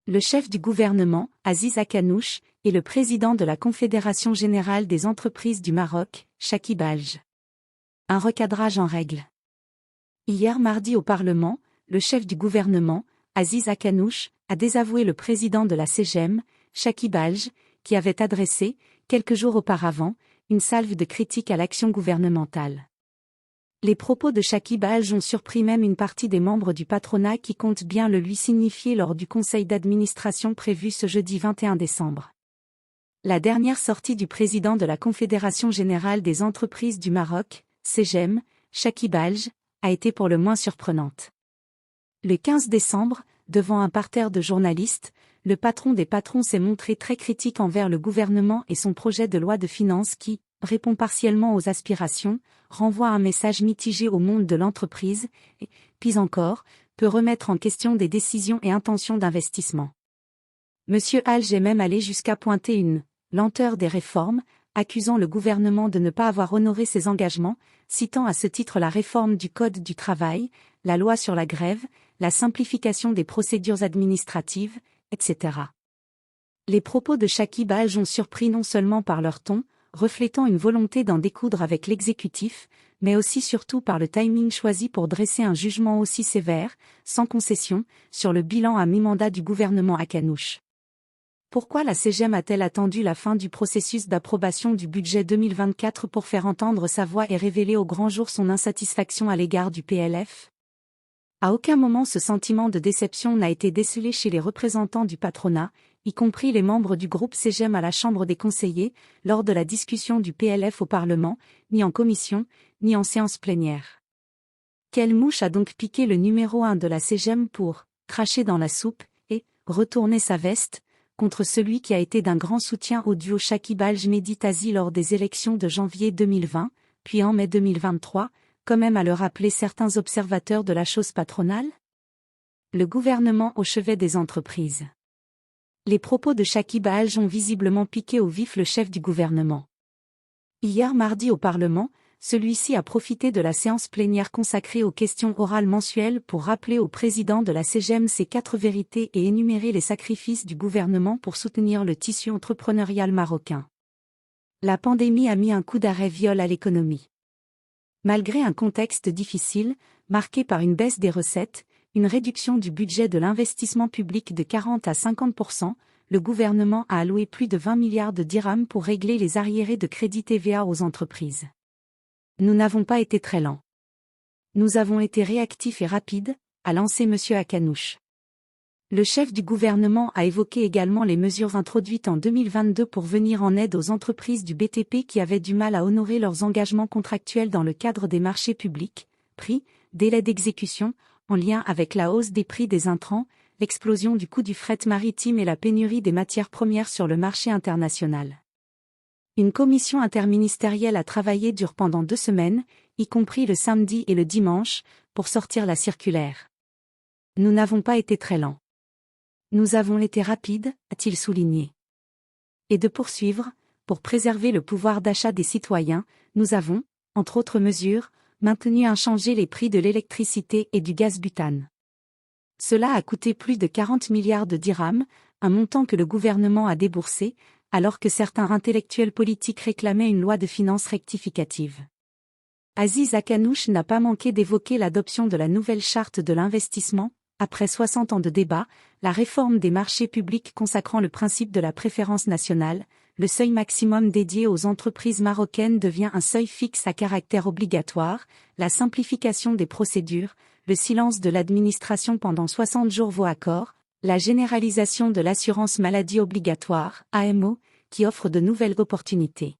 Le chef du gouvernement, Aziz Akanouche, et le président de la Confédération générale des entreprises du Maroc, Chakib Alj. Un recadrage en règle. Hier mardi au Parlement, le chef du gouvernement, Aziz Akanouche, a désavoué le président de la CGM, Chakib Alj, qui avait adressé, quelques jours auparavant, une salve de critiques à l'action gouvernementale. Les propos de Chakib Alj ont surpris même une partie des membres du patronat qui comptent bien le lui signifier lors du conseil d'administration prévu ce jeudi 21 décembre. La dernière sortie du président de la Confédération générale des entreprises du Maroc, CGM, Chakib Alj, a été pour le moins surprenante. Le 15 décembre, devant un parterre de journalistes, le patron des patrons s'est montré très critique envers le gouvernement et son projet de loi de finances qui répond partiellement aux aspirations, renvoie un message mitigé au monde de l'entreprise et, pis encore, peut remettre en question des décisions et intentions d'investissement. Monsieur Alj est même allé jusqu'à pointer une lenteur des réformes, accusant le gouvernement de ne pas avoir honoré ses engagements, citant à ce titre la réforme du Code du travail, la loi sur la grève, la simplification des procédures administratives, etc. Les propos de Chakib Alj ont surpris non seulement par leur ton, reflétant une volonté d'en découdre avec l'exécutif, mais aussi surtout par le timing choisi pour dresser un jugement aussi sévère, sans concession, sur le bilan à mi-mandat du gouvernement Akanouche. Pourquoi la CGM a-t-elle attendu la fin du processus d'approbation du budget 2024 pour faire entendre sa voix et révéler au grand jour son insatisfaction à l'égard du PLF ? À aucun moment ce sentiment de déception n'a été décelé chez les représentants du patronat, y compris les membres du groupe CGM à la Chambre des conseillers, lors de la discussion du PLF au Parlement, ni en commission, ni en séance plénière. Quelle mouche a donc piqué le numéro 1 de la CGM pour cracher dans la soupe et retourner sa veste contre celui qui a été d'un grand soutien au duo Chakib Alj-Mehdi Tazzi lors des élections de janvier 2020, puis en mai 2023, quand même à le rappeler certains observateurs de la chose patronale ? Le gouvernement au chevet des entreprises. Les propos de Chakib Alj ont visiblement piqué au vif le chef du gouvernement. Hier mardi au Parlement, celui-ci a profité de la séance plénière consacrée aux questions orales mensuelles pour rappeler au président de la CGM ses 4 vérités et énumérer les sacrifices du gouvernement pour soutenir le tissu entrepreneurial marocain. La pandémie a mis un coup d'arrêt viol à l'économie. Malgré un contexte difficile, marqué par une baisse des recettes, une réduction du budget de l'investissement public de 40 à 50%, le gouvernement a alloué plus de 20 milliards de dirhams pour régler les arriérés de crédit TVA aux entreprises. Nous n'avons pas été très lents. Nous avons été réactifs et rapides, a lancé M. Akanouche. Le chef du gouvernement a évoqué également les mesures introduites en 2022 pour venir en aide aux entreprises du BTP qui avaient du mal à honorer leurs engagements contractuels dans le cadre des marchés publics, prix, délai d'exécution, en lien avec la hausse des prix des intrants, l'explosion du coût du fret maritime et la pénurie des matières premières sur le marché international. Une commission interministérielle a travaillé dur pendant 2 semaines, y compris le samedi et le dimanche, pour sortir la circulaire. Nous n'avons pas été très lents. Nous avons été rapides, a-t-il souligné. Et de poursuivre, pour préserver le pouvoir d'achat des citoyens, nous avons, entre autres mesures, maintenu inchangés les prix de l'électricité et du gaz butane. Cela a coûté plus de 40 milliards de dirhams, un montant que le gouvernement a déboursé, alors que certains intellectuels politiques réclamaient une loi de finances rectificative. Aziz Akanouche n'a pas manqué d'évoquer l'adoption de la nouvelle charte de l'investissement, après 60 ans de débat, la réforme des marchés publics consacrant le principe de la préférence nationale, le seuil maximum dédié aux entreprises marocaines devient un seuil fixe à caractère obligatoire, la simplification des procédures, le silence de l'administration pendant 60 jours vaut accord, la généralisation de l'assurance maladie obligatoire, AMO, qui offre de nouvelles opportunités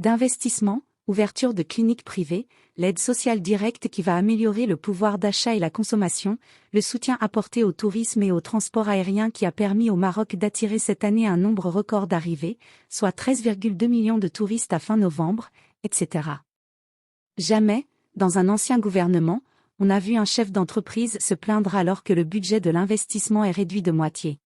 d'investissement, ouverture de cliniques privées, l'aide sociale directe qui va améliorer le pouvoir d'achat et la consommation, le soutien apporté au tourisme et au transport aérien qui a permis au Maroc d'attirer cette année un nombre record d'arrivées, soit 13,2 millions de touristes à fin novembre, etc. Jamais, dans un ancien gouvernement, on a vu un chef d'entreprise se plaindre alors que le budget de l'investissement est réduit de moitié.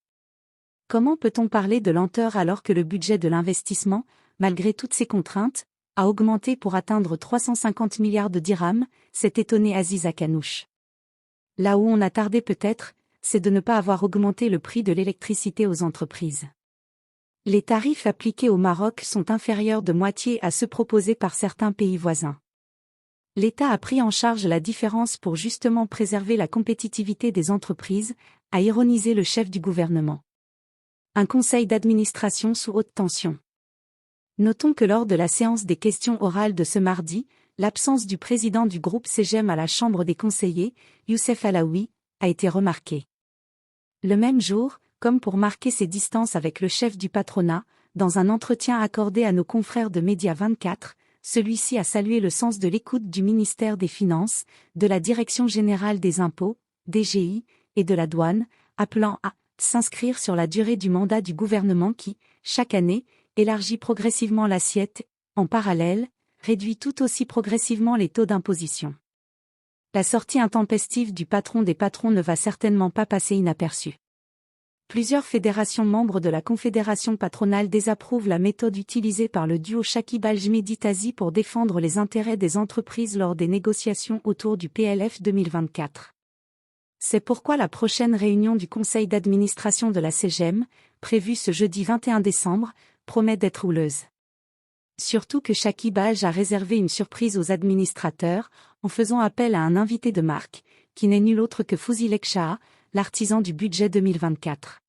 Comment peut-on parler de lenteur alors que le budget de l'investissement, malgré toutes ces contraintes, a augmenté pour atteindre 350 milliards de dirhams, s'est étonné Aziz Akanouche. Là où on a tardé peut-être, c'est de ne pas avoir augmenté le prix de l'électricité aux entreprises. Les tarifs appliqués au Maroc sont inférieurs de moitié à ceux proposés par certains pays voisins. L'État a pris en charge la différence pour justement préserver la compétitivité des entreprises, a ironisé le chef du gouvernement. Un conseil d'administration sous haute tension. Notons que lors de la séance des questions orales de ce mardi, l'absence du président du groupe CGM à la Chambre des conseillers, Youssef Alaoui, a été remarquée. Le même jour, comme pour marquer ses distances avec le chef du patronat, dans un entretien accordé à nos confrères de Média 24, celui-ci a salué le sens de l'écoute du ministère des Finances, de la Direction générale des impôts, DGI, et de la douane, appelant à s'inscrire sur la durée du mandat du gouvernement qui, chaque année, élargit progressivement l'assiette, en parallèle, réduit tout aussi progressivement les taux d'imposition. La sortie intempestive du patron des patrons ne va certainement pas passer inaperçue. Plusieurs fédérations membres de la Confédération patronale désapprouvent la méthode utilisée par le duo Chakib Al-Jmidi Tazi pour défendre les intérêts des entreprises lors des négociations autour du PLF 2024. C'est pourquoi la prochaine réunion du conseil d'administration de la CGM, prévue ce jeudi 21 décembre, promet d'être houleuse. Surtout que Chakib Al a réservé une surprise aux administrateurs, en faisant appel à un invité de marque, qui n'est nul autre que Fouzi Lekcha, l'artisan du budget 2024.